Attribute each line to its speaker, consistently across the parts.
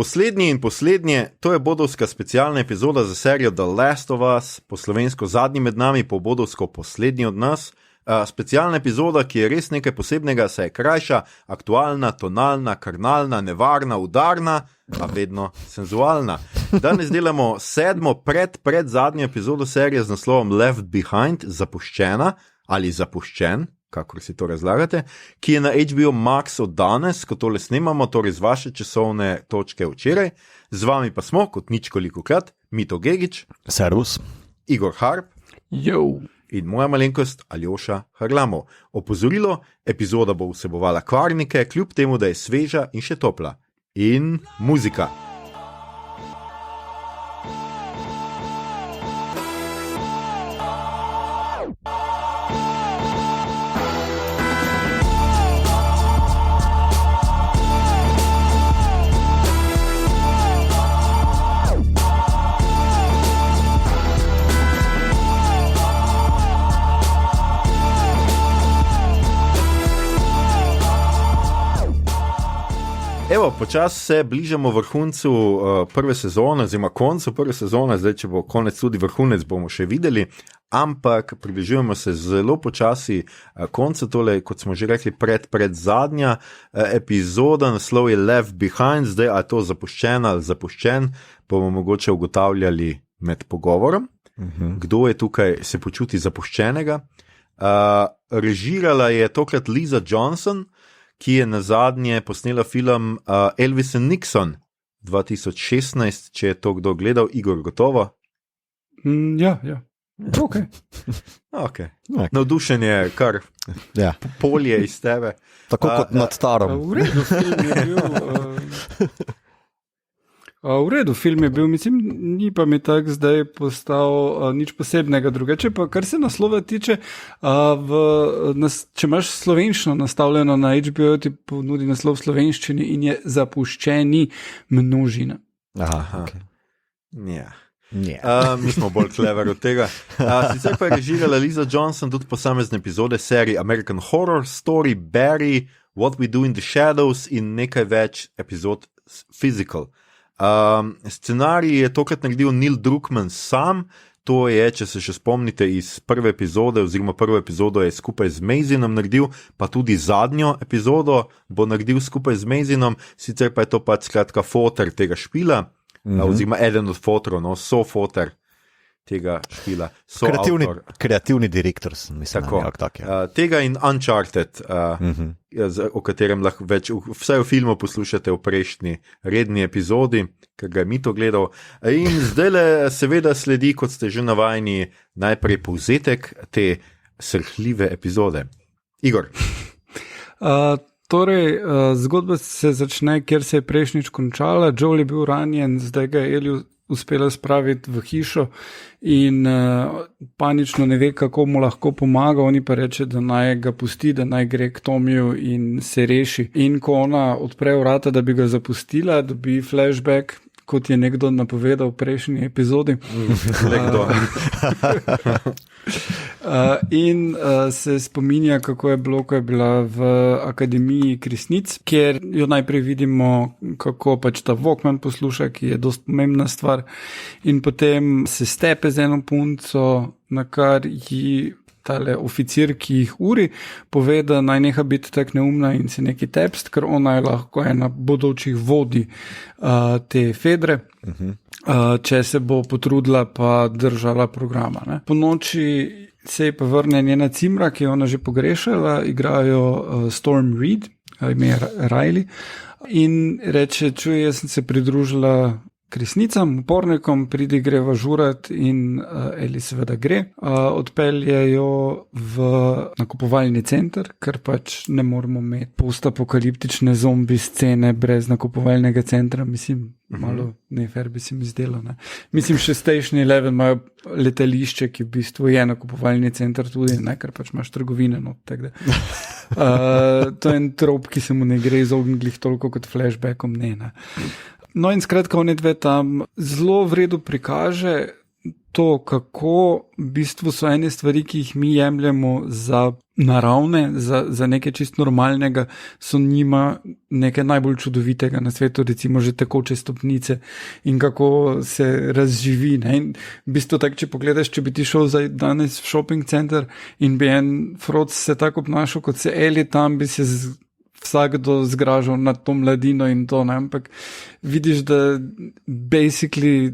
Speaker 1: Poslednje, to je bodovska specialna epizoda za serijo The Last of Us, po slovensko zadnji med nami, po bodovsko poslednji od nas. Specialna epizoda, ki je res nekaj posebnega, se je krajša, aktualna, tonalna, karnalna, nevarna, udarna, a vedno senzualna. Danes delamo 7. pred zadnjo epizodo serije z naslovom Left Behind, zapuščena ali zapuščen, kakor si to razlagate, ki je na HBO Max od danes, ko tole snemamo, torej z vaše časovne točke včeraj. Z vami pa smo, kot ničkolikokrat, Mito Gegić,
Speaker 2: Servus,
Speaker 1: Igor Harp,
Speaker 3: Yo.
Speaker 1: In moja malenkost Aljoša Harlamov. Opozorilo, epizoda bo vsebovala kvarnike, kljub temu, da je sveža in še topla. In muzika. Evo, počas se bližamo vrhuncu prve sezone, oziroma koncu prve sezone, zdaj, če bo konec tudi vrhunec, bomo še videli, ampak približujemo se zelo počasi koncu, tole, kot smo že rekli, pred zadnja epizoda, naslov je Left Behind, zdaj, a je to zapuščen ali zapuščen, bomo mogoče ugotavljali med pogovorom, kdo je tukaj se počuti zapuščenega. Režirala je tokrat Lisa Johnson, ki je nazadnje posnela film Elvis and Nixon 2016, če je to kdo gledal. Igor, gotovo?
Speaker 3: Ja. Okay.
Speaker 1: Navdušenje, kar polje iz tebe.
Speaker 2: Tako kot nad Tarom.
Speaker 3: V redu, film je bil, mislim, ni pa mi tako zdaj postal nič posebnega drugače, pa kar se naslova tiče, če imaš slovenščino nastavljeno na HBO, ti ponudi naslov v slovenščini in je zapuščeni množina.
Speaker 1: Aha, okay. Mi smo bolj clever od tega. Sicer pa je režirala Lisa Johnson tudi posamezne epizode serije American Horror Story, Barry, What We Do in the Shadows in nekaj več epizod Physical. Scenarij je tokrat naredil Neil Druckmann sam, to je, če se še spomnite iz prve epizode, oziroma prvo epizodo je skupaj z Mazinom naredil, pa tudi zadnjo epizodo bo naredil skupaj z Mazinom, sicer pa je to pač skratka foter tega špila, oziroma eden od fotorov, sofoter tega špila.
Speaker 2: Kreativni direktor, mislim.
Speaker 1: Tako. Tega in Uncharted, o katerem lahko več, vsaj v filmu poslušate v prejšnji redni epizodi, ker ga je Mito gledal. In zdajle seveda sledi, kot ste že navajeni, najprej povzetek te srhljive epizode. Igor.
Speaker 3: Zgodba se začne, kjer se je prejšnjič končala. Joel je bil ranjen, zdaj ga je Elju uspela spraviti v hišo in panično ne ve, kako mu lahko pomaga. Oni pa reče, da naj ga pusti, da naj gre k Tomiju in se reši. In ko ona odpre vrata, da bi ga zapustila, dobi flashback, kot je nekdo napovedal v prejšnji epizodi. In se spominja, kako je bilo, ko je bila v Akademiji Kresnic, kjer jo najprej vidimo, kako pač ta Walkman posluša, ki je dosti pomembna stvar, in potem se stepe z eno punco, na kar ji tale oficir, ki jih uri, pove, da naj neha biti tak neumna in se neki tepst, ker ona je lahko ena bodočih vodi te Fedre, če se bo potrudila pa držala programa. Ne. Po noči se je pa vrne njena cimra, ki je ona že pogrešala, igrajo Storm Reed, ime je Riley, in reče, čuj, jaz sem se pridružila Kresnicam, upornikom, pridi greva žurat, in Eli seveda gre. Odpelje jo v nakupovalni center, ker pač ne moramo imeti postapokaliptične zombi scene brez nakupovalnega centra, mislim, malo nefer bi se mi zdelo. Ne? Mislim, še Station 11 imajo letališče, ki v bistvu je nakupovalni center tudi, ne, ker pač imaš trgovine. No, to je en trop, ki se mu ne gre izogniti toliko kot flashbackom, ne. No in skratka, oni dve tam zelo v redu prikaže to, kako v bistvu so ene stvari, ki jih mi jemljemo za naravne, za nekaj čist normalnega, so njima nekaj najbolj čudovitega na svetu, recimo že tekoče stopnice in kako se razživi. Ne? In v bistvu tako, če pogledaš, če bi ti šel danes v shopping center in bi en Froc se tako obnašal, kot se Eli, tam bi se vsakdo zgražal nad to mladino in to, ne? Ampak vidiš, da basically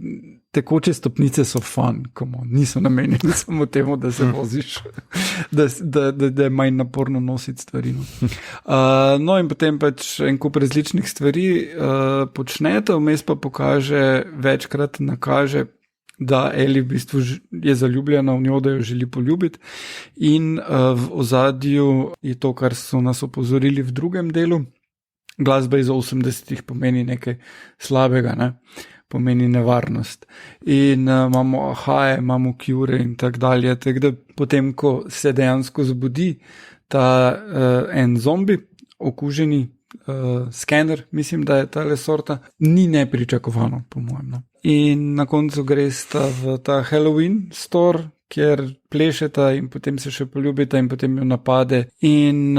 Speaker 3: tekoče stopnice so fun, niso namenjene samo temu, da se voziš, da je manj naporno nositi stvari. No in potem pač en kup različnih stvari počnete, vmes pa pokaže, večkrat nakaže, da Eli v bistvu je zaljubljena v njo, da jo želi poljubiti in v ozadju je to, kar so nas opozorili v drugem delu. Glasba iz 80-ih pomeni nekaj slabega, ne? Pomeni nevarnost. In imamo ahaje, imamo kjure in tak dalje. Tako da potem, ko se dejansko zbudi ta en zombi, okuženi skener, mislim, da je tale sorta, ni nepričakovano, po mojem. No. In na koncu gresta v ta Halloween store, kjer plešeta in potem se še poljubita in potem jo napade in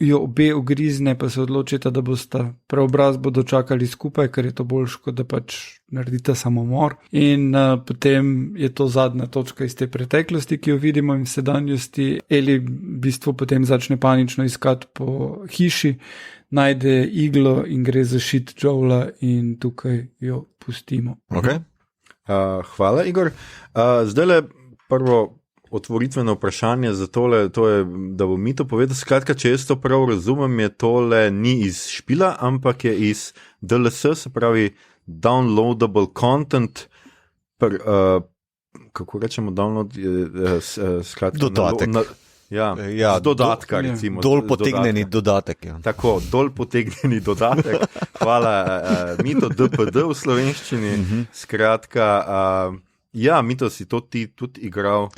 Speaker 3: jo obe ugrizne, pa se odločita, da bosta preobrazbo dočakali skupaj, ker je to boljš, kot da pač naredita samomor. In potem je to zadnja točka iz te preteklosti, ki jo vidimo in v sedanjosti. Eli v bistvu potem začne panično iskati po hiši, najde iglo in gre zašit Joela in tukaj jo pustimo.
Speaker 2: Okay.
Speaker 1: Hvala, Igor. Zdajle prvo otvoritveno vprašanje za tole, to je, da bom mi to povedal. Skratka, če jaz to prav razumem, je tole ni iz špila, ampak je iz DLS, se pravi downloadable content, kako rečemo download, skratka.
Speaker 2: Dodatek.
Speaker 1: Z dodatka, recimo.
Speaker 2: Dol potegnjeni dodatek. Ja.
Speaker 1: Tako, dol potegnjeni dodatek. Hvala, Mito, DPD v slovenščini. Skratka, Mito, si to ti tudi igral?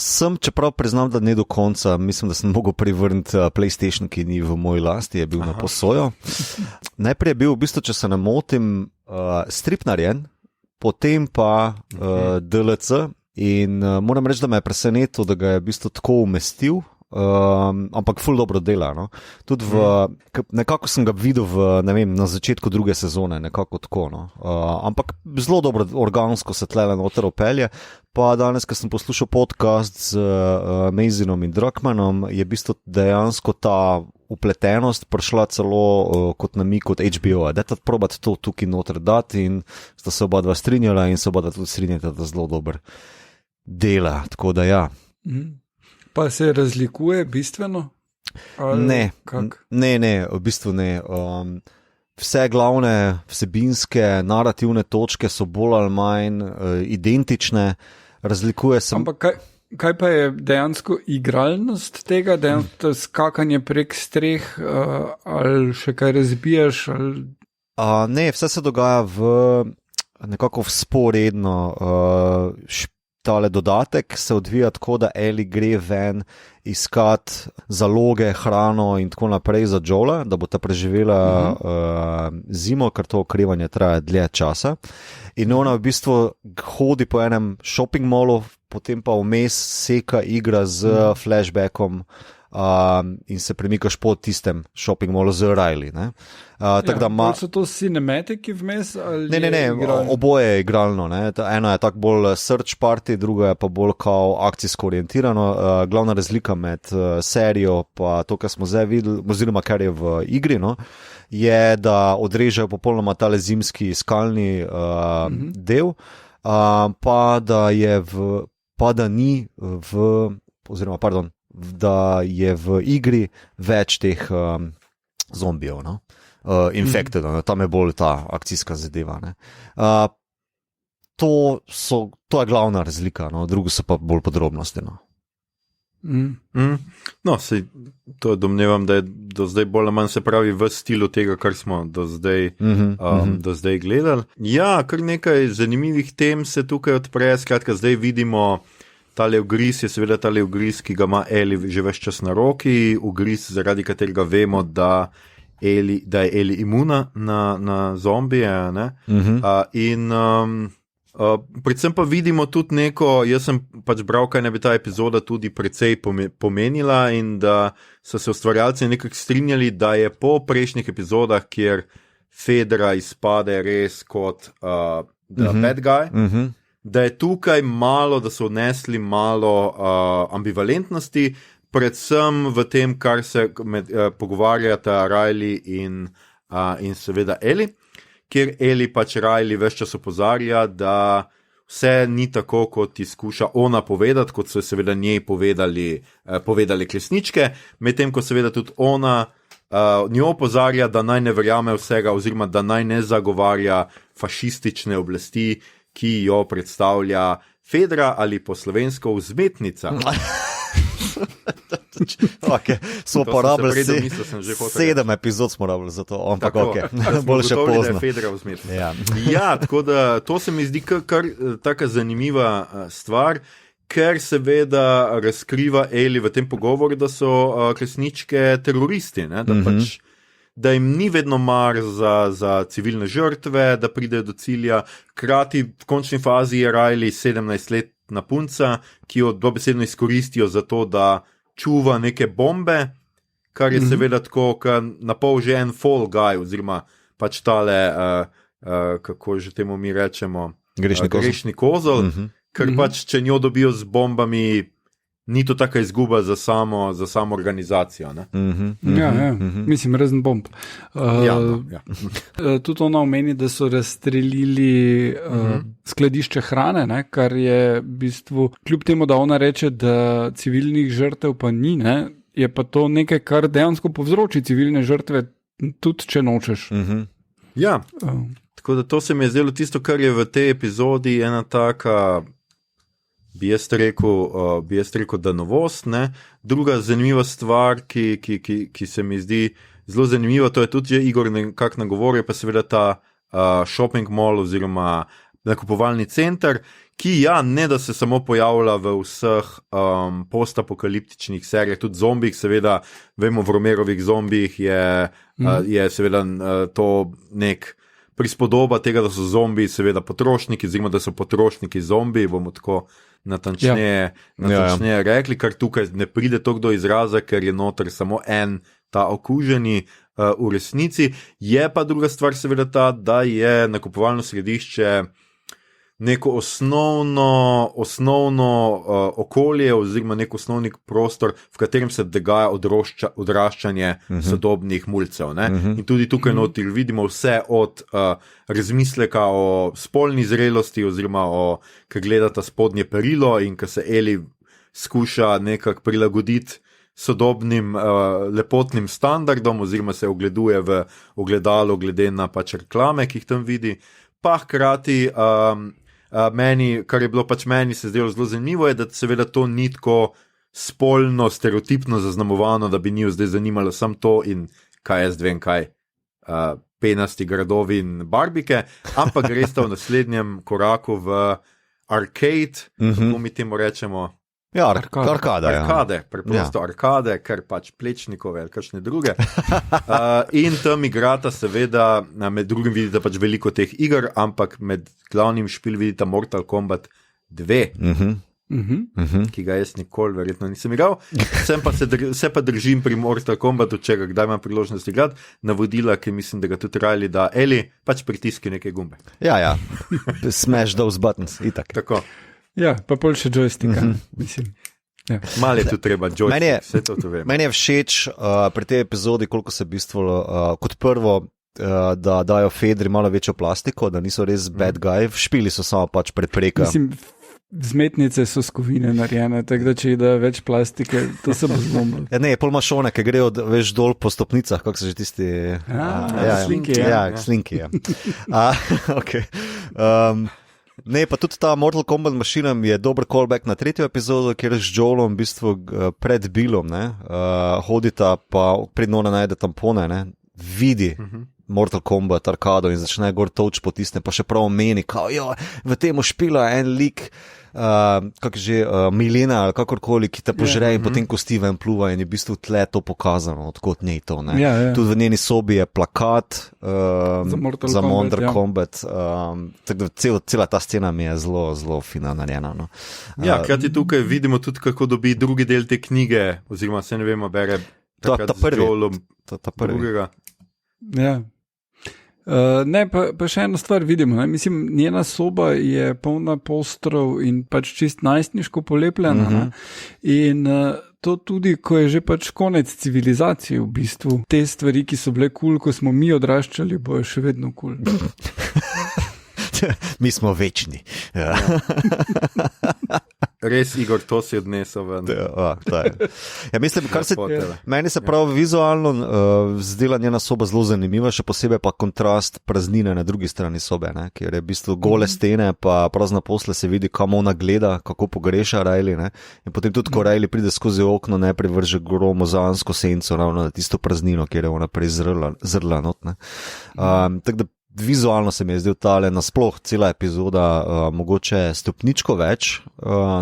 Speaker 2: Sem, čeprav priznam, da ne do konca. Mislim, da sem mogel privrniti PlayStation, ki ni v moji lasti, je bil na posojo. Najprej je bil, v bistvu, če se ne motim, strip narejen, potem pa DLC. In moram reči, da me je presenetil, da ga je v bistvu tako umestil, ampak ful dobro dela. No? Tudi nekako sem ga videl na začetku druge sezone, nekako tako. No? Ampak zelo dobro, organsko se tlele noter opelje. Pa danes, ko sem poslušal podcast z Mazinom in Druckmannom, je v bistvu dejansko ta upletenost prišla celo kot namig od HBO-a. Dajte probati to tukaj noter dati in sta se oba dva strinjala in se oba dva tudi strinjata, da zelo dober dela, tako da ja.
Speaker 3: Pa se razlikuje bistveno?
Speaker 2: Ne, v bistvu ne. Vse glavne vsebinske, narativne točke so bolj ali manj identične, razlikuje se.
Speaker 3: Ampak kaj pa je dejansko igralnost tega, dejansko skakanje prek streh ali še kaj razbijaš?
Speaker 2: Ne, vse se dogaja nekako vzporedno. Tale dodatek se odvija tako, da Eli gre ven iskat zaloge, hrano in tako naprej za Joela, da bo ta preživela zimo, ker to okrevanje traja dlje časa. In ona v bistvu hodi po enem shopping mallu, potem pa vmes seka igra z flashbackom in se premikaš po tistem shopping mallu z Riley.
Speaker 3: So to cinematiki vmes?
Speaker 2: Ne, oboje je igralno. Ne? Eno je tako bolj search party, drugo je pa bolj kao akcijsko orientirano. Glavna razlika med serijo pa to, kar smo zdaj videli, oziroma kar je v igri, no, je, da odrežejo popolnoma tale zimski skalni del, da je v igri več teh zombijev, no? Infected, tam je bolj ta akcijska zadeva. To je glavna razlika, no? Drugo so pa bolj podrobnosti. No?
Speaker 1: No, to domnevam, da je do zdaj bolj ali manj, se pravi, v stilu tega, kar smo do zdaj gledali. Ja, kar nekaj zanimivih tem se tukaj odpre, skratka, zdaj vidimo tale ugriz, je seveda tale ugriz, ki ga ima Eli že ves čas na roki, ugriz, zaradi katerega vemo, da je Eli imuna na zombije, ne? In Predvsem pa vidimo tudi neko, jaz sem pač bral, kaj ne bi ta epizoda tudi precej pomenila in da so se ustvarjalci nekako strinjali, da je po prejšnjih epizodah, kjer Fedra izpade res kot bad guy, da je tukaj malo, da so odnesli malo ambivalentnosti, predvsem v tem, kar se pogovarjata Riley in seveda Ellie, kjer Ellie pač Riley ves čas opozarja, da vse ni tako, kot ti skuša ona povedati, kot so seveda njej povedali klesničke, medtem ko seveda tudi ona njo opozarja, da naj ne verjame vsega oziroma da naj ne zagovarja fašistične oblasti, ki jo predstavlja Fedra ali po slovensko vzmetnica.
Speaker 2: Okay. Smo porabili 7 epizod smo rabili za to, ampak bolj še pozno.
Speaker 1: Ja, tako da to se mi zdi kar taka zanimiva stvar, ker seveda razkriva Ellie v tem pogovoru, da so klesničke teroristi, ne? Da pač da jim ni vedno mar za civilne žrtve, da pridejo do cilja. Krati v končni fazi je Riley 17-letna punca, ki jo dobesedno izkoristijo za to, da čuva neke bombe, kar je seveda tako, na pol že en fall guy, oziroma pač tale, kako že temu mi rečemo, grešni kozol, ker pač, če njo dobijo z bombami, ni to taka izguba za samo organizacijo. Ne?
Speaker 3: Mislim, razen bomb. Tudi ona omeni, da so razstrelili skladišče hrane, ne? Kar je v bistvu, kljub temu, da ona reče, da civilnih žrtev pa ni, ne? Je pa to nekaj, kar dejansko povzroči civilne žrtve, tudi če nočeš.
Speaker 1: Ja, tako da to se mi je zdelo tisto, kar je v tej epizodi ena taka, bi jaz rekel, da novost, ne. Druga zanimiva stvar, ki se mi zdi zelo zanimiva, to je tudi že Igor nekako nagovoril, pa seveda ta shopping mall oziroma nakupovalni center, ki ne da se samo pojavlja v vseh postapokaliptičnih serijah, tudi zombijih, seveda, vemo, v Romerovih zombijih je seveda to nek prispodoba tega, da so zombiji seveda potrošniki, oziroma da so potrošniki zombiji, bomo tako natančneje rekli, kar tukaj ne pride toliko do izraza, ker je noter samo en ta okuženi v resnici. Je pa druga stvar seveda ta, da je nakupovalno središče neko osnovno okolje oziroma nek osnovni prostor, v katerem se dogaja odraščanje sodobnih mulcev. Ne? In tudi tukaj noter vidimo vse od razmisleka o spolni zrelosti oziroma ko gledata spodnje perilo in ko se Ellie skuša nekako prilagoditi sodobnim lepotnim standardom oziroma se ogleduje v ogledalo glede na pač reklame, ki jih tam vidi. Pa hkrati kar je bilo pač meni se zdelo zelo zanimivo, je, da seveda to ni tako spolno, stereotipno zaznamovano, da bi njiju zdaj zanimalo samo to in kaj jaz vem kaj, penasti gradovi in barbike, ampak gre sta v naslednjem koraku v arcade, kako mi temu rečemo.
Speaker 2: Ja, arkade,
Speaker 1: preprosto arkade, ker pač Plečnikove ali kakšne druge. In tam igrata seveda, med drugim vidite pač veliko teh iger, ampak med glavnim špil vidite Mortal Kombat 2, ki ga jaz nikoli verjetno nisem igral. Se pa držim pri Mortal Kombatu, če ga kdaj imam priložnost igrati, navodila, ki mislim, da ga tudi Riley, da Ellie pač pritiski neke gumbe.
Speaker 2: Ja, smash those buttons, itak.
Speaker 1: Tako.
Speaker 3: Ja, pa pol še joysticka, mislim. Ja.
Speaker 1: Malo je tu treba joystick, vse to vem.
Speaker 2: Meni je všeč pri tej epizodi, koliko se v bistvu, kot prvo, da dajo Fedri malo večjo plastiko, da niso res bad guy, špili so samo pač prepreka.
Speaker 3: Mislim, vzmetnice so skovine narejene, tako da če da več plastike, to se bo zlomilo.
Speaker 2: Ja, ne, pol imaš one, ki grejo veš dol po stopnicah, kako se že tisti...
Speaker 3: Slinki,
Speaker 2: slinki, okay. Ne, pa tudi ta Mortal Kombat mašina je dober callback na 3. epizodo, kjer z Joelom v bistvu pred Billom hodita, pa predno najde tampone, ne, vidi Mortal Kombat, arkado in začne gor toč potisne, pa še prav meni, kao, jo, v temu špila en lik, Milena ali kakorkoli, ki te požre in potem kosti ven pluva in je v bistvu tle to pokazano, odkot njej to. Ne? Tudi v njeni sobi je plakat za Mortal Kombat. Cela ta scena mi je zelo, zelo fina narejena. No.
Speaker 1: Krati tukaj vidimo tudi, kako dobi drugi del te knjige, oziroma se ne vemo, bere
Speaker 2: ta prvi.
Speaker 3: Ja. Ne, pa še eno stvar vidimo. Ne? Mislim, njena soba je polna postrov in pač čist najstniško polepljena. In to tudi, ko je že pač konec civilizacije v bistvu. Te stvari, ki so bile kul, ko smo mi odraščali, bojo še vedno kul.
Speaker 2: Mi smo večni. Ja.
Speaker 1: Res, Igor, to si odnesel ven.
Speaker 2: Ja, mislim, meni se prav vizualno zdela njena soba zelo zanimiva, še posebej pa kontrast praznine na drugi strani sobe, ne, kjer je v bistvu gole stene, pa prazna posle se vidi, kam ona gleda, kako pogreša Riley, ne, in potem tudi, ko Riley pride skozi okno, najprej vrže gromozansko senco ravno na tisto praznino, kjer je ona prej zrla not, ne. Tako da vizualno se mi je zdel tale nasploh cela epizoda mogoče stopničko več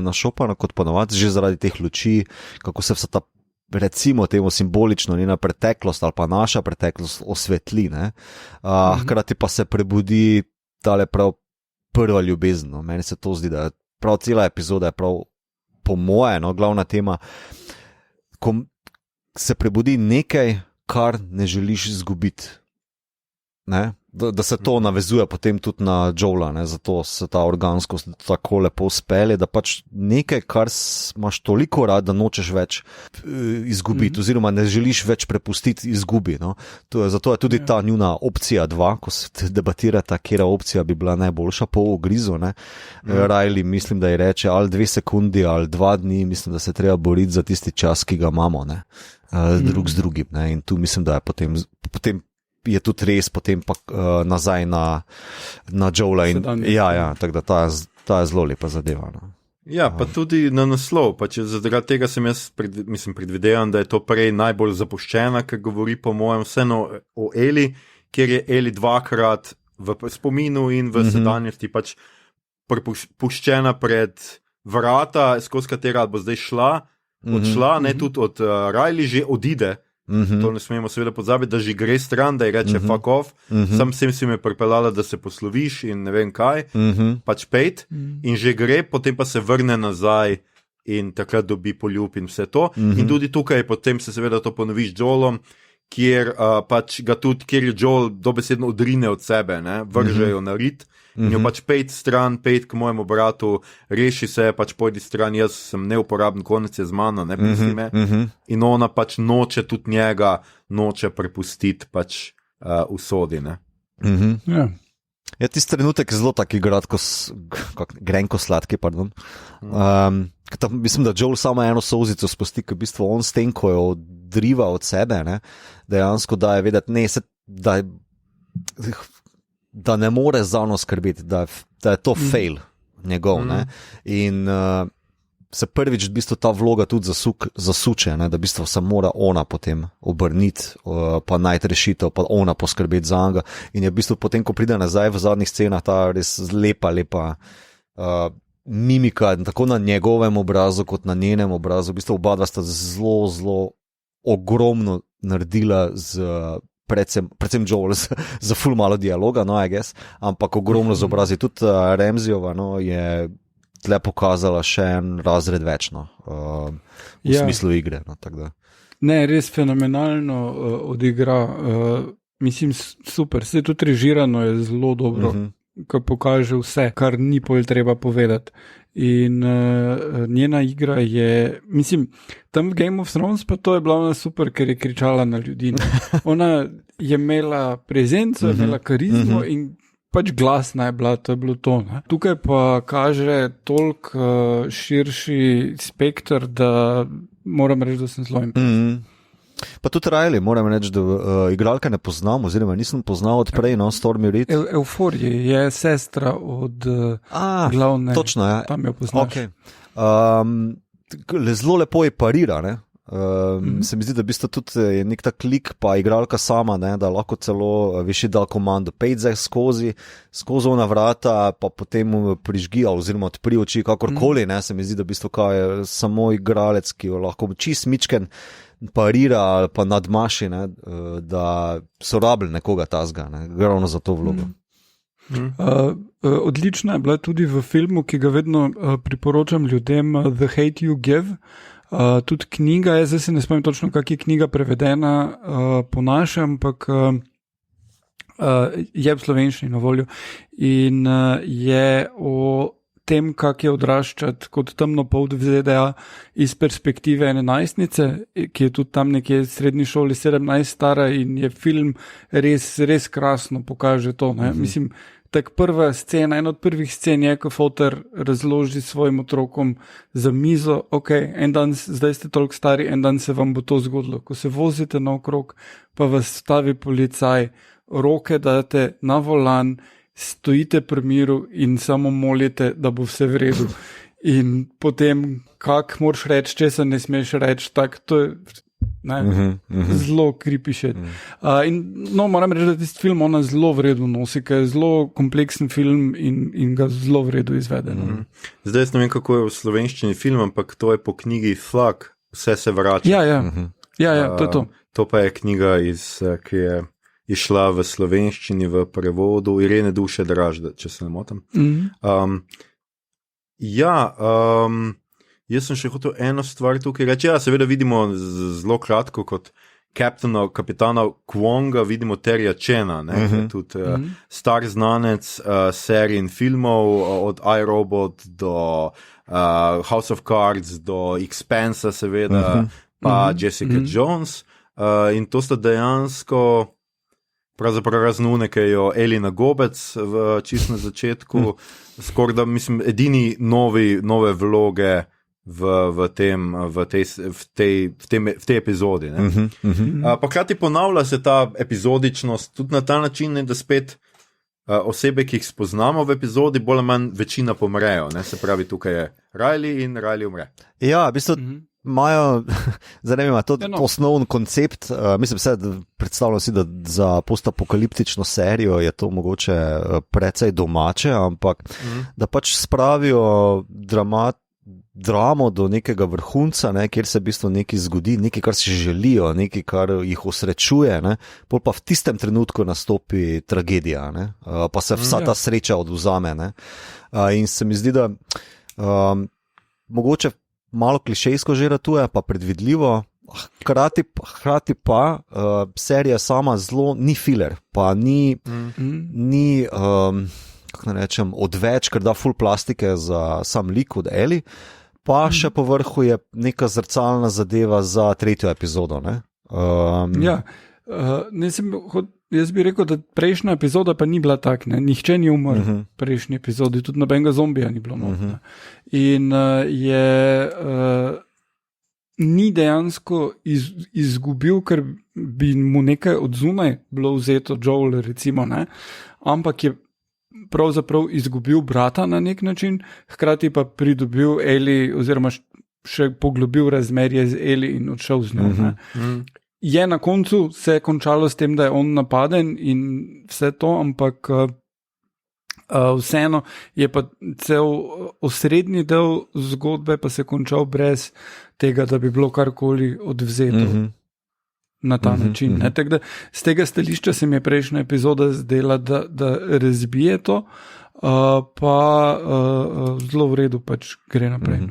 Speaker 2: našopana kot ponovadi, že zaradi teh luči, kako se vsa ta, recimo temu simbolično, njena preteklost ali pa naša preteklost osvetli, ne. Hkrati pa se prebudi tale prav prva ljubezen. No. Meni se to zdi, da prav cela epizoda je prav po moje, no, glavna tema, ko se prebudi nekaj, kar ne želiš izgubiti. Ne? Da se to navezuje potem tudi na Joela, ne? Zato se ta organskost tako lepo spelje, da pač nekaj, kar imaš toliko rad, da nočeš več izgubiti, oziroma ne želiš več prepustiti izgubi. No? Zato je tudi ta njuna opcija 2, ko se debatirata, kera opcija bi bila najboljša po ugrizu. Riley, mislim, da ji reče ali 2 sekundi ali 2 dni, mislim, da se treba boriti za tisti čas, ki ga imamo, ne? Drug z drugim. Ne? In tu mislim, da je potem je tudi res potem pa nazaj na Joela. Tako da ta je zelo lepa zadeva. No.
Speaker 1: Ja, pa tudi na naslov. Zaradi tega sem jaz predvidevam, da je to prej najbolj zapuščena, ker govori po mojem vseeno o Eli, kjer je Eli 2-krat v spominu in v sedanjosti pač puščena pred vrata, skozi katera bo zdaj odšla, ne tudi od Riley že odide. To ne smemo seveda pozabiti, da že gre stran, da je reče fuck off, sam sem si me pripeljala, da se posloviš in ne vem kaj, pač pejt, in že gre, potem pa se vrne nazaj in takrat dobi poljub in vse to. In tudi tukaj potem se seveda to ponovi z Joelom, kjer je Joel dobesedno odrine od sebe, ne? Vržejo na rit, in jo pač pejt stran, pejt k mojemu bratu, reši se, pač pojdi stran, jaz sem neuporaben, konec je z mano, ne pusti me. In ona pač noče tudi njega, noče prepustiti pač usodi, ne.
Speaker 2: Ja, tisti trenutek je zelo taki grenko sladki, pardon. Mislim, da Joel samo eno solzico spusti, ker v bistvu on s tem, ko jo odriva od sebe, ne, dejansko daje vedeti, da ne more za ono skrbeti, da je to fail njegov. Ne? In se prvič v bistvu ta vloga tudi zasuče, ne? Da v bistvu se mora ona potem obrniti, pa najti rešitev, pa ona poskrbeti za njega. In je v bistvu potem, ko pride nazaj v zadnjih scenah, ta res lepa mimika, tako na njegovem obrazu, kot na njenem obrazu. V bistvu oba dva sta zelo, zelo ogromno naredila predvsem Joel za ful malo dialoga, no, I guess, ampak ogromno z obrazi. Tudi Ramseyova, no, je tle pokazala še en razred več, no, v smislu igre. No, tako da.
Speaker 3: Ne, res fenomenalno odigra. Mislim, super. Vse tudi režirano je zelo dobro, ko pokaže vse, kar ni pol treba povedati. In njena igra je, mislim, tam v Game of Thrones pa to je bila ona super, ker je kričala na ljudi. Ona je imela prezenco, je imela karizmo in pač glasna je bila, to je bilo to. Ne? Tukaj pa kaže toliko širši spektr, da moram reči, da sem zelo impresioniran.
Speaker 2: Pa tudi Riley, moram reči, da igralka ne poznam, oziroma nisem poznal odprej, no, Stormy Reed.
Speaker 3: Euforije je sestra od glavne.
Speaker 2: Točno, ja.
Speaker 3: Tam jo poznaš.
Speaker 2: Okay. Zelo lepo je parira, ne? Se mi zdi, da v bistvu tudi je nek tak klik, pa igralka sama, ne, da lahko celo viši dal komando, pejde skozi ona vrata, pa potem mu prižgi oziroma odpri oči, kakorkoli, ne, se mi zdi, da v bistvu kaj je samo igralec, ki jo lahko čist mičken parira ali pa nadmaši, ne, da so rabili nekoga tazga, ne, ravno za to vlogo.
Speaker 3: Odlična je bila tudi v filmu, ki ga vedno priporočam ljudem, The Hate You Give. Tudi knjiga je, zdaj se ne spomnim točno, kak je knjiga prevedena po našem, ampak je v slovenščini na voljo in je o tem, kak je odraščati kot temnopolt v ZDA iz perspektive ene najstnice, ki je tudi tam nekje v srednji šoli 17 stara in je film res krasno pokaže to. Ne? Mislim, tak prva scena, ena od prvih scen je, ko foter razloži svojim otrokom za mizo, ok, en dan, zdaj ste toliko stari, en dan se vam bo to zgodilo. Ko se vozite naokrog, pa vas stavi policaj, roke date na volan, stojite pri miru in samo molite, da bo vse v redu. In potem, kak moraš reči, če se ne smeš reči, tak, to je zelo creepy shit. Moram reči, da tisti film ona zelo v redu nosi, ker je zelo kompleksen film in ga zelo v redu izveden.
Speaker 1: Zdaj ne vem, kako je v slovenščini film, ampak to je po knjigi Flak, vse se vrača.
Speaker 3: Ja, to je to.
Speaker 1: To pa je knjiga, ki je išla v slovenščini v prevodu Irene Duše Dražda, če se ne motim. Jaz sem še hotel eno stvar tukaj reči. Ja, seveda vidimo zelo kratko kot kapitana Kwonga, vidimo Terja Chena, tudi star znanec serij in filmov, od iRobot do House of Cards, do Expansa seveda, pa Jessica Jones. In to sta dejansko pravzaprav raznune, ki jo Elina Gobec v čist na začetku, skoraj da mislim edini nove vloge v tej epizodi. Pa krati ponavlja se ta epizodičnost tudi na ta način, da spet osebe, ki jih spoznamo v epizodi, bolj ali manj večina pomrejo. Ne? Se pravi, tukaj je Riley in Riley umre.
Speaker 2: Ja, v bistvu imajo, zanimivo, to je osnovni koncept. Mislim se, da predstavljam si, da za postapokaliptično serijo je to mogoče precej domače, ampak da pač spravijo dramo do nekega vrhunca, ne, kjer se v bistvu nekaj zgodi, nekaj, kar si želijo, nekaj, kar jih osrečuje, ne, pol pa v tistem trenutku nastopi tragedija, ne, pa se vsa ta sreča odvzame. Ne. In se mi zdi, da mogoče malo klišejsko že ratuje, pa predvidljivo, hkrati pa serija sama zelo ni filler, pa ni kako ne rečem, odveč, ker da full plastike za sam lik od Eli, pa še po vrhu je neka zrcalna zadeva za tretjo epizodo. Ne?
Speaker 3: Jaz bi rekel, da prejšnja epizoda pa ni bila tak, ne? Nihče ni umrl v prejšnji epizodi, tudi nobenega zombija ni bilo. In ni dejansko izgubil, ker bi mu nekaj od zunaj bilo vzeto, Joel recimo, ne? Ampak je pravzaprav izgubil brata na nek način, hkrati pa pridobil Eli oziroma še poglobil razmerje z Eli in odšel z njo. Je na koncu se je končalo s tem, da je on napaden in vse to, ampak vseeno je pa cel osrednji del zgodbe pa se je končal brez tega, da bi bilo karkoli odvzeto na ta način. Tako da z tega stališča se mi je prejšnja epizoda zdela, da razbije to, pa zelo v redu pač gre naprej.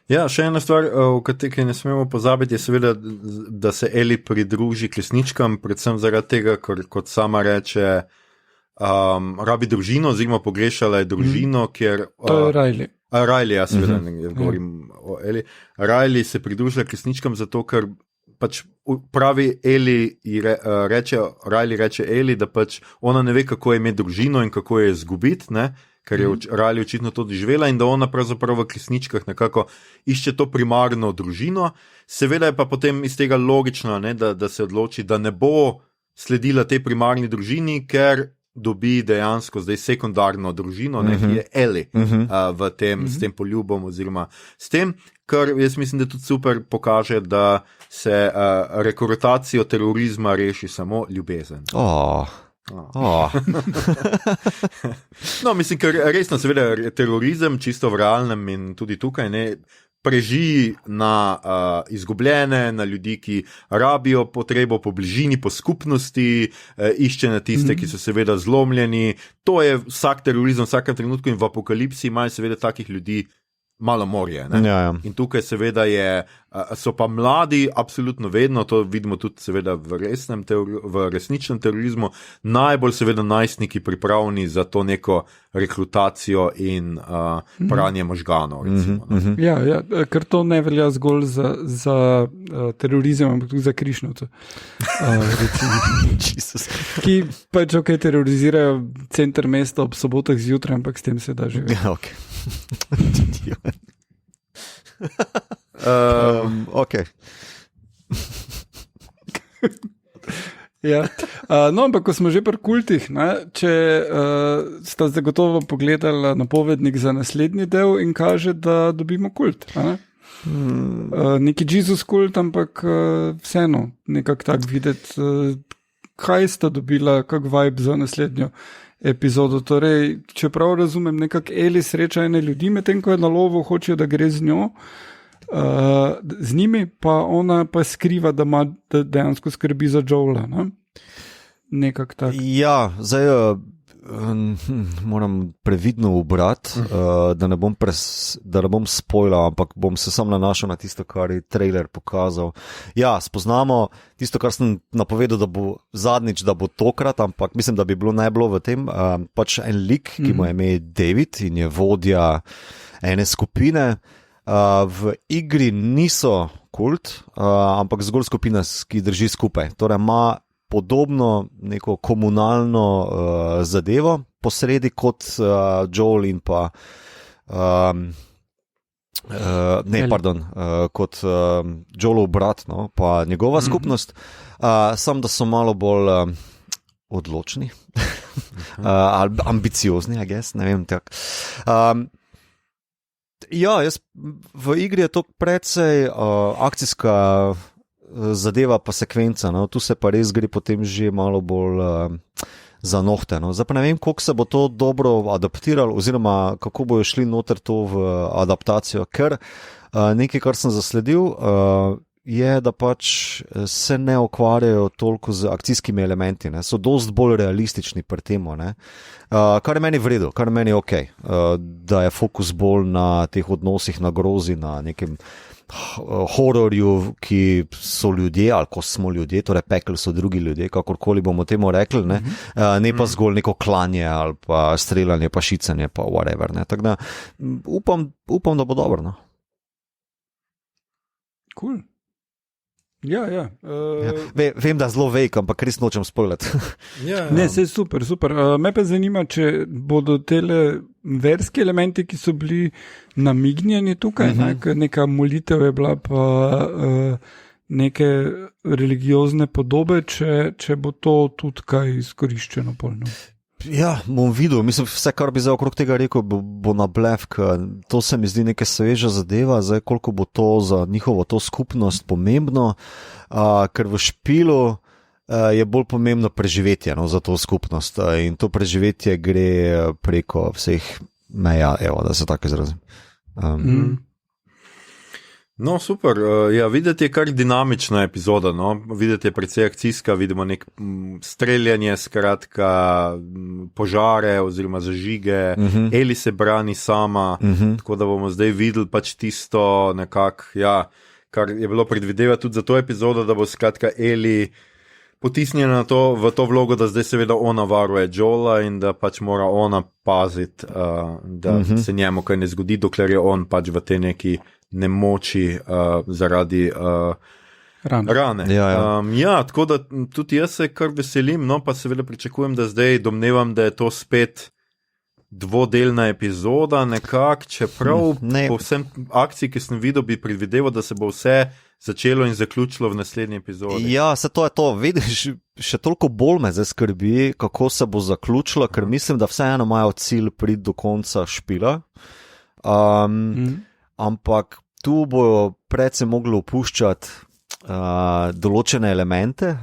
Speaker 1: Ja, še ena stvar, o kateri ne smemo pozabiti, je seveda, da se Eli pridruži k lesničkam, predvsem zaradi tega, ker kot sama reče, rabi družino, oziroma pogrešala je družino, kjer...
Speaker 3: To je Riley.
Speaker 1: Riley, ja, seveda, govorim o Eli. Riley se pridružila k lesničkam zato, ker pač pravi Riley reče Eli, da pač ona ne ve, kako je imeti družino in kako je izgubiti, ne? Ker je Riley očitno to doživela in da ona pravzaprav v lesničkah nekako išče to primarno družino. Seveda je pa potem iz tega logično, ne, da se odloči, da ne bo sledila tej primarni družini, ker dobi dejansko zdaj sekundarno družino, ki je Ellie s tem poljubom oziroma s tem, kar jaz mislim, da tudi super pokaže, da se rekrutacijo terorizma reši samo ljubezen. No, mislim, ker resno seveda terorizem čisto v realnem in tudi tukaj ne preži na izgubljene, na ljudi, ki rabijo potrebo po bližini, po skupnosti, išče na tiste, ki so seveda zlomljeni. To je vsak terorizem v vsakem trenutku in v apokalipsi imajo seveda takih ljudi malo morje.
Speaker 2: Ja.
Speaker 1: In tukaj seveda so pa mladi absolutno vedno, to vidimo tudi seveda v resničnem terorizmu, najbolj seveda najstniki pripravljeni za to neko rekrutacijo in pranje možganov. Recimo,
Speaker 3: Ja, ker to ne velja zgolj za terorizem, ampak tudi za krišnovce. Ki pač terorizirajo center mesta ob sobotah zjutraj, ampak s tem se da živeti.
Speaker 2: Ja, ok. Okay.
Speaker 3: Ja. No, ampak ko smo že pri kultih, če sta zagotovo pogledala napovednik za naslednji del in kaže, da dobimo kult. Neki Jesus kult, ampak vseeno nekako tak videti, kaj sta dobila, kak vibe za naslednjo epizodo. Torej, če prav razumem, nekako Ellie sreča ene ljudi, medtem ko je na lovu, hočejo, da gre z njo, z njimi, pa ona pa skriva, da dejansko skrbi za Joela. Nekako tako.
Speaker 2: Ja, zdaj moram previdno ubrati, da ne bom spoilal, ampak bom se sam nanašal na tisto, kar je trailer pokazal. Ja, spoznamo tisto, kar sem napovedal, da bo zadnjič, da bo tokrat, ampak mislim, da bi bilo najbolj v tem, pač en lik, ki mu je ime David in je vodja ene skupine. V igri niso kult, ampak zgolj skupina, ki drži skupaj. Torej ima podobno neko komunalno zadevo posredi kot Joel in pa kot Joelov brat, no, pa njegova skupnost, samo da so malo bolj odločni, ambiciozni, ne vem tako. Ja, v igri je to precej akcijska zadeva pa sekvenca, no. Tu se pa res gre potem že malo bolj za nohte. No. Zdaj pa ne vem, koliko se bo to dobro adaptiralo oziroma kako bojo šli noter to v adaptacijo, ker nekaj, kar sem zasledil, je, da pač se ne ukvarjajo toliko z akcijskimi elementi, ne. So dosti bolj realistični pri temu, ne. Kar je meni v redu, kar je meni ok, da je fokus bolj na teh odnosih, na grozi, na nekem hororju, ki so ljudje ali ko smo ljudje, torej pekel so drugi ljudje, kakorkoli bomo temu rekli, ne pa zgolj neko klanje ali pa streljanje, pa šicanje, pa whatever, ne. Tako da upam, da bo dobro, no.
Speaker 3: Cool. Ja.
Speaker 2: Vem, da zelo velik, ampak res nočem spoilati.
Speaker 3: Ne, se super. Me pa zanima, če bodo tele verski elementi, ki so bili namignjeni tukaj, neka molitev je bila, pa neke religiozne podobe, če bo to tudi kaj izkoriščeno polno.
Speaker 2: Ja, bom videl. Mislim, vse, kar bi zdaj okrog tega rekel, bo na blefk. To se mi zdi neka sveža zadeva, zdaj koliko bo to za njihovo to skupnost pomembno, ker v špilu je bolj pomembno preživetje, no, za to skupnost, in to preživetje gre preko vseh meja, evo, da se tako izrazim.
Speaker 1: No, super. Ja, videti je kar dinamična epizoda, no. Videti je precej akcijska, vidimo nek streljanje, skratka, požare oziroma zažige, Ellie se brani sama, tako da bomo zdaj videli pač tisto nekako, ja, kar je bilo predvidevati tudi za to epizodo, da bo skratka Ellie potisnjena v to vlogo, da zdaj seveda ona varuje Joela in da pač mora ona paziti, da se njemu kaj ne zgodi, dokler je on pač v tej neki nemoči zaradi rane. Ja, tako da tudi jaz se kar veselim, no, pa seveda pričakujem, da zdaj domnevam, da je to spet dvodelna epizoda nekako, čeprav po vsem akciji, ki sem videl, bi predvideval, da se bo vse začelo in zaključilo v naslednji epizodi.
Speaker 2: Ja, se to je to. Vidiš, še toliko bolj me zdaj skrbi, kako se bo zaključilo, ker mislim, da vseeno imajo cilj priti do konca špila. Ampak tu bojo predvsem mogli opuščati določene elemente.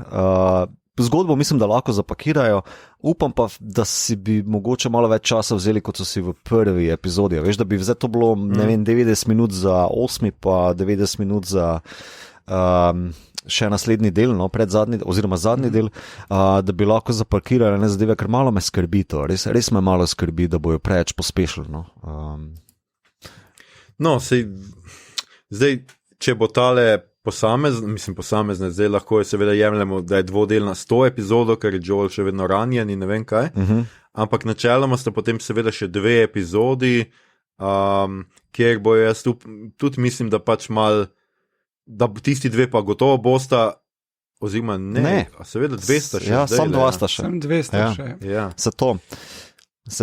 Speaker 2: Zgodbo mislim, da lahko zapakirajo, upam pa, da si bi mogoče malo več časa vzeli, kot so si v prvi epizodi. Veš, da bi zdaj to bilo, ne vem, 90 minut za 8, pa 90 minut za še naslednji del, no, predzadnji, oziroma zadnji del, da bi lahko zapakirali ne zadeve, ker malo me skrbi to, res me malo skrbi, da bojo preveč pospešili. No,
Speaker 1: zdaj, če bo tale posamezne, zdaj lahko je seveda jemljemo, da je dvodelna 100 epizodo, ker je Joel še vedno ranjen in ne vem kaj, ampak načeloma sta potem seveda še 2 epizodi, kjer bo jaz tudi mislim, da pač mal, da tisti 2 pa gotovo bosta, oziroma ne. Seveda 200 še.
Speaker 2: Ja, sam 200 še.
Speaker 3: Sam 200 še.
Speaker 1: Ja.
Speaker 2: Se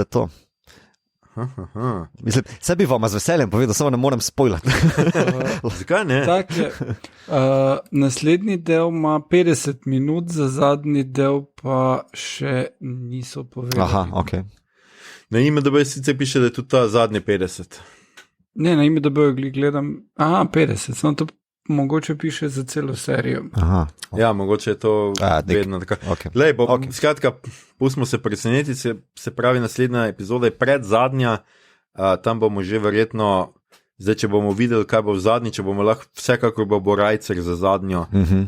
Speaker 2: to. Mislim, se bi vam z veseljem povedal, samo ne morem spoilati.
Speaker 1: Zakaj ne?
Speaker 3: Tak je. Naslednji del ima 50 minut, za zadnji del pa še niso povedali.
Speaker 2: Aha, ok.
Speaker 1: Na IMDb sicer piše, da je tudi ta zadnji 50.
Speaker 3: Ne, na IMDb gledam, 50, samo to mogoče piše za celo serijo.
Speaker 2: Aha.
Speaker 1: Ja, mogoče je to vedno tako.
Speaker 2: Okay.
Speaker 1: Lej, skratka, pustimo se preseneti, se pravi, naslednja epizoda je predzadnja, tam bomo že verjetno, zdaj, če bomo videli, kaj bo v zadnji, če bomo lahko, vsekakor bo Rajcer za zadnjo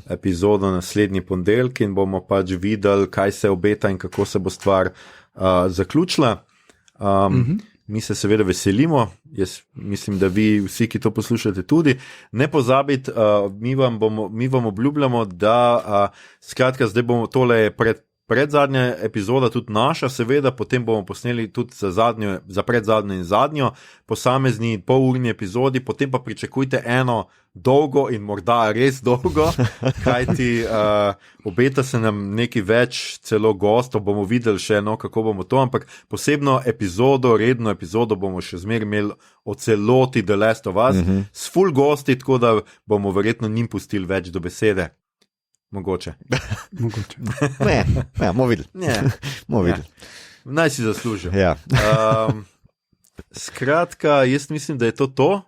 Speaker 1: epizodo naslednji ponedeljek in bomo pač videli, kaj se obeta in kako se bo stvar zaključila. Mi se seveda veselimo, jaz mislim, da vi vsi, ki to poslušate tudi. Ne pozabiti, mi vam obljubljamo, da skratka, zdaj bomo tole predzadnja epizoda tudi naša, seveda, potem bomo posneli tudi za predzadnjo in zadnjo posamezni polurni epizodi, potem pa pričakujte eno dolgo in morda res dolgo, kajti obeta se nam nekaj več, celo gostov, bomo videli še kako bomo to, ampak posebno epizodo, redno epizodo bomo še zmeraj imeli o celoti The Last of Us, s full gosti, tako da bomo verjetno njim pustili več do besede. Mogoče.
Speaker 2: Ne, bomo videli.
Speaker 1: Naj si zaslužijo.
Speaker 2: Ja.
Speaker 1: Skratka, jaz mislim, da je to.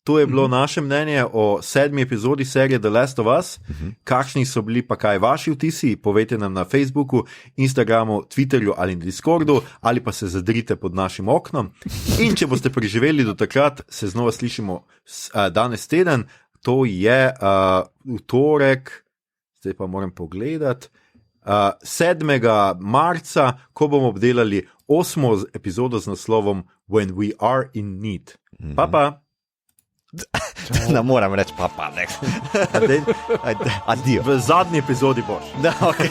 Speaker 1: To je bilo naše mnenje o 7. epizodi serije The Last of Us. Kakšni so bili pa kaj vaši vtisi? Povejte nam na Facebooku, Instagramu, Twitterju ali na Discordu, ali pa se zadrite pod našim oknom. In če boste preživeli do takrat, se znova slišimo danes teden. To je v torek, zdaj pa moram pogledati, 7. marca, ko bomo obdelali 8. epizodo z naslovom When We Are in Need. Pa.
Speaker 2: Ne moram reči pa. Adijo.
Speaker 1: V zadnji epizodi boš.
Speaker 2: Da, okay.